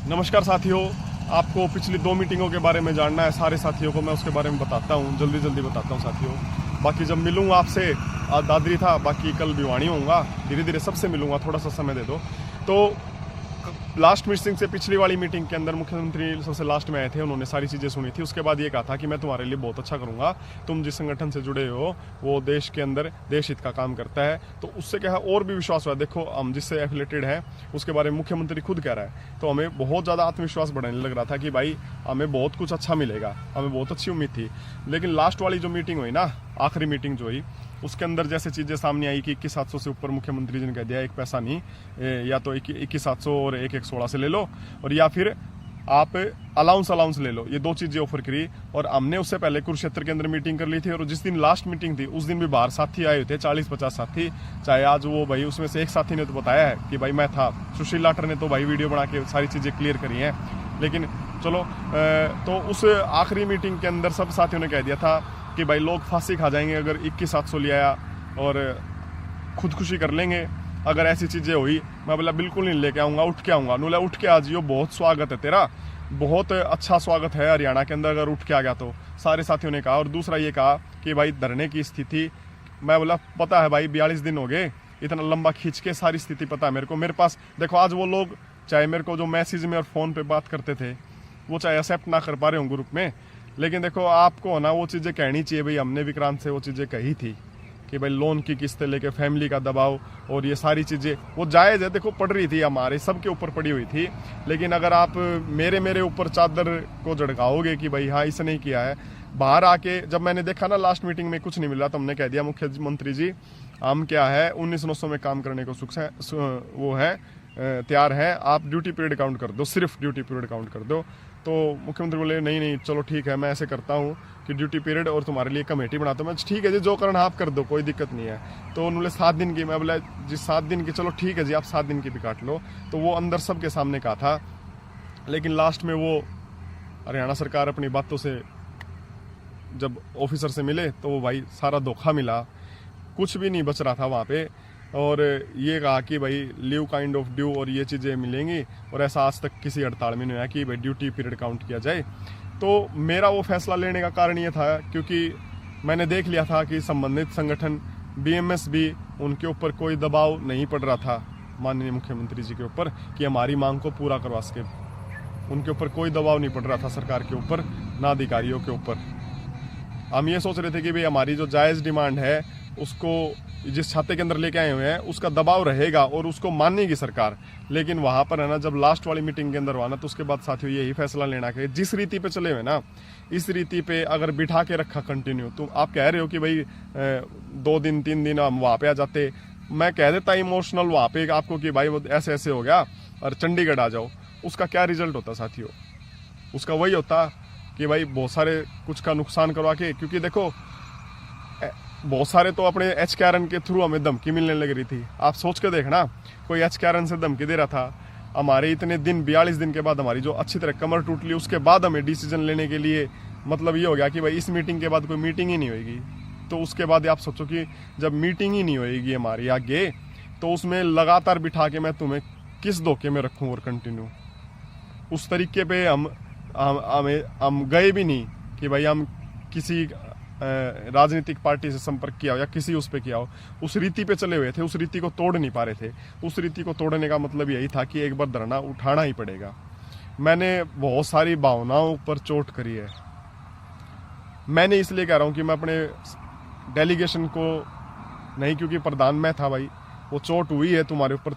नमस्कार साथियों, आपको पिछली 2 मीटिंगों के बारे में जानना है। सारे साथियों को मैं उसके बारे में बताता हूँ, जल्दी जल्दी बताता हूँ साथियों। बाकी जब मिलूँगा आपसे, आज दादरी था, बाकी कल भिवानी होऊंगा, धीरे धीरे सबसे मिलूँगा, थोड़ा सा समय दे दो। तो लास्ट मीटिंग से पिछली वाली मीटिंग के अंदर मुख्यमंत्री सबसे लास्ट में आए थे, उन्होंने सारी चीज़ें सुनी थी। उसके बाद ये कहा था कि मैं तुम्हारे लिए बहुत अच्छा करूँगा, तुम जिस संगठन से जुड़े हो वो देश के अंदर देश हित का काम करता है। तो उससे क्या है, और भी विश्वास हुआ। देखो, हम जिससे एफिलेटेड हैं उसके बारे में मुख्यमंत्री खुद कह रहा है, तो हमें बहुत ज़्यादा आत्मविश्वास बढ़ने लग रहा था कि भाई हमें बहुत कुछ अच्छा मिलेगा, हमें बहुत अच्छी उम्मीद थी। लेकिन लास्ट वाली जो मीटिंग हुई ना, आखिरी मीटिंग जो हुई, उसके अंदर जैसे चीज़ें सामने आई कि 21,700 से ऊपर मुख्यमंत्री जी ने कह दिया एक पैसा नहीं, या तो 21,700 और 1,116 से ले लो, और या फिर आप अलाउंस ले लो। ये 2 चीज़ें ऑफर करी। और हमने उससे पहले कुरुक्षेत्र के अंदर मीटिंग कर ली थी, और जिस दिन लास्ट मीटिंग थी उस दिन भी बाहर साथी आए हुए थे, 40-50 साथी। चाहे आज वो भाई, उसमें से एक साथी ने तो बताया है कि भाई मैं था, सुशील लाटर ने तो भाई वीडियो बना के सारी चीज़ें क्लियर करी हैं। लेकिन चलो, तो उस आखिरी मीटिंग के अंदर सब साथियों ने कह दिया था कि भाई लोग फांसी खा जाएंगे अगर 21,700 ले आया, और खुदकुशी कर लेंगे अगर ऐसी चीज़ें हुई। मैं बोला बिल्कुल नहीं लेके आऊँगा, उठ के आऊँगा। नूला उठ के आ जियो, बहुत स्वागत है तेरा, बहुत अच्छा स्वागत है हरियाणा के अंदर अगर उठ के आ गया तो, सारे साथियों ने कहा। और दूसरा ये कहा कि भाई धरने की स्थिति, मैं बोला पता है भाई, 42 दिन हो गए, इतना लंबा खींच के सारी स्थिति पता है मेरे को। मेरे पास देखो, आज वो लोग चाहे मेरे को जो मैसेज में और फ़ोन पे बात करते थे, वो चाहे एक्सेप्ट ना कर पा रहे हो ग्रुप में, लेकिन देखो आपको ना वो चीज़ें कहनी चाहिए। भाई हमने विक्रांत से वो चीज़ें कही थी कि भाई लोन की किस्तें लेके फैमिली का दबाव और ये सारी चीज़ें वो जायज़ है, देखो पड़ रही थी, हमारे सबके ऊपर पड़ी हुई थी। लेकिन अगर आप मेरे ऊपर चादर को झड़काओगे कि भाई हाँ इसने ही किया है, बाहर आके जब मैंने देखा ना लास्ट मीटिंग में कुछ नहीं मिला, तो हमने कह दिया मुख्यमंत्री जी हम क्या है 19,900 में काम करने को सुख है, वो है तैयार है, आप ड्यूटी पीरियड काउंट कर दो, सिर्फ ड्यूटी पीरियड काउंट कर दो। तो मुख्यमंत्री बोले नहीं चलो ठीक है, मैं ऐसे करता हूँ कि ड्यूटी पीरियड और तुम्हारे लिए कमेटी बनाता हूँ। मैं ठीक है जी, जो करना आप कर दो, कोई दिक्कत नहीं है। तो उन्होंने 7 दिन की, मैं बोला जी 7 दिन की, चलो ठीक है जी, आप 7 दिन की भी काट लो। तो वो अंदर सबके सामने कहा था। लेकिन लास्ट में वो हरियाणा सरकार अपनी बातों से जब ऑफिसर से मिले तो वो भाई सारा धोखा मिला, कुछ भी नहीं बच रहा था वहाँ पे। और ये कहा कि भाई लीव काइंड ऑफ ड्यू और ये चीज़ें मिलेंगी, और ऐसा आज तक किसी हड़ताल में नहीं हुआ कि भाई ड्यूटी पीरियड काउंट किया जाए। तो मेरा वो फैसला लेने का कारण ये था क्योंकि मैंने देख लिया था कि संबंधित संगठन बीएमएस भी, उनके ऊपर कोई दबाव नहीं पड़ रहा था माननीय मुख्यमंत्री जी के ऊपर कि हमारी मांग को पूरा करवा सके। उनके ऊपर कोई दबाव नहीं पड़ रहा था सरकार के ऊपर, ना अधिकारियों के ऊपर। हम ये सोच रहे थे कि भाई हमारी जो जायज़ डिमांड है उसको जिस छाते के अंदर लेके आए हुए हैं उसका दबाव रहेगा और उसको मानेगी सरकार। लेकिन वहाँ पर है ना, जब लास्ट वाली मीटिंग के अंदर हुआ ना, तो उसके बाद साथियों यही फैसला लेना कि जिस रीति पे चले हुए ना, इस रीति पे अगर बिठा के रखा कंटिन्यू, तो आप कह रहे हो कि भाई 2 दिन 3 दिन हम वहाँ पे आ जाते, मैं कह देता इमोशनल वहाँ पे आपको कि भाई वो ऐसे ऐसे हो गया और चंडीगढ़ आ जाओ, उसका क्या रिजल्ट होता साथियों? उसका वही होता कि भाई बहुत सारे कुछ का नुकसान करवा के, क्योंकि देखो बहुत सारे तो अपने एच कैरन के थ्रू हमें धमकी मिलने लग रही थी। आप सोच के देखना, कोई एच कैरन से धमकी दे रहा था, हमारे इतने दिन 42 दिन के बाद हमारी जो अच्छी तरह कमर टूट ली, उसके बाद हमें डिसीजन लेने के लिए मतलब ये हो गया कि भाई इस मीटिंग के बाद कोई मीटिंग ही नहीं होगी। तो उसके बाद आप सोचो कि जब मीटिंग ही नहीं होगी हमारी आगे, तो उसमें लगातार बिठा के मैं तुम्हें किस धोखे में रखूँ और कंटिन्यू उस तरीके पे हम गए भी नहीं कि भाई हम किसी राजनीतिक पार्टी से संपर्क किया हो या किसी उस पे किया हो। उस रीति पे चले हुए थे, उस रीति को तोड़ नहीं पा रहे थे। उस रीति को तोड़ने का मतलब यही था कि एक बार धरना उठाना ही पड़ेगा। मैंने बहुत सारी भावनाओं पर चोट करी है। मैंने इसलिए कह रहा हूँ कि मैं अपने डेलीगेशन को नहीं, क्योंकि प्रधान मैं था भाई, वो चोट हुई है तुम्हारे ऊपर।